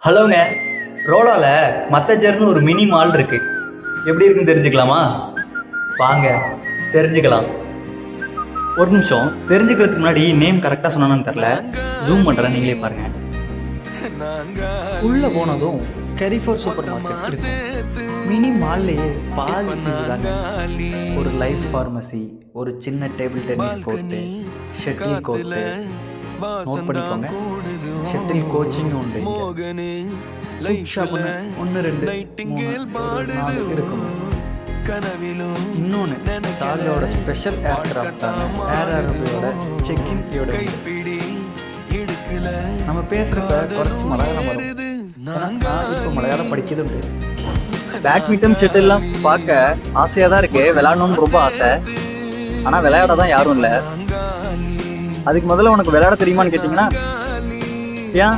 ஹலோங்க, ரோலால மத்தச்சேர்னு ஒரு mini mall இருக்கு. எப்படி இருக்குன்னு தெரிஞ்சுக்கலாமா? வாங்க தெரிஞ்சுக்கலாம். ஒரு நிமிஷம், தெரிஞ்சுக்கிறதுக்கு முன்னாடி நேம் கரெக்டாக சொன்னான்னு தெரில, ஜூம் பண்ணுறேன், நீங்களே பாருங்க. உள்ள போனதும் கெரிஃபோர் சூப்பர் மார்க்கெட் இருக்கு. மினி மால்லையே பாதி இதுதாங்க. ஒரு லைஃப் ஃபார்மசி, ஒரு சின்ன table tennis court, shuttle court, note பண்ணிக்கோங்க, ஷட்டில் கோச்சிங் உண்டு. லைட் ஷாப் 1 2 3 4 இருக்கும். இன்னொன்று சார்ஜோட ஸ்பெஷல் ஏர்கிராஃப்டான ஏர் அரபியோட செக்இன் யோட. நம்ம பேசுகிறப்ப குறைச்சி மலையாளம் வரும். இப்போ மலையாளம் படிக்கிறது உண்டு. பேட்மிண்டன் ஷட்டில்லாம் பார்க்க ஆசையாக தான் இருக்கு, விளையாடணும்னு ரொம்ப ஆசை. ஆனால் விளையாட தான் யாரும் இல்லை. அதுக்கு முதல்ல உனக்கு விளையாட தெரியுமான்னு கேட்டிங்கன்னா, ஏன்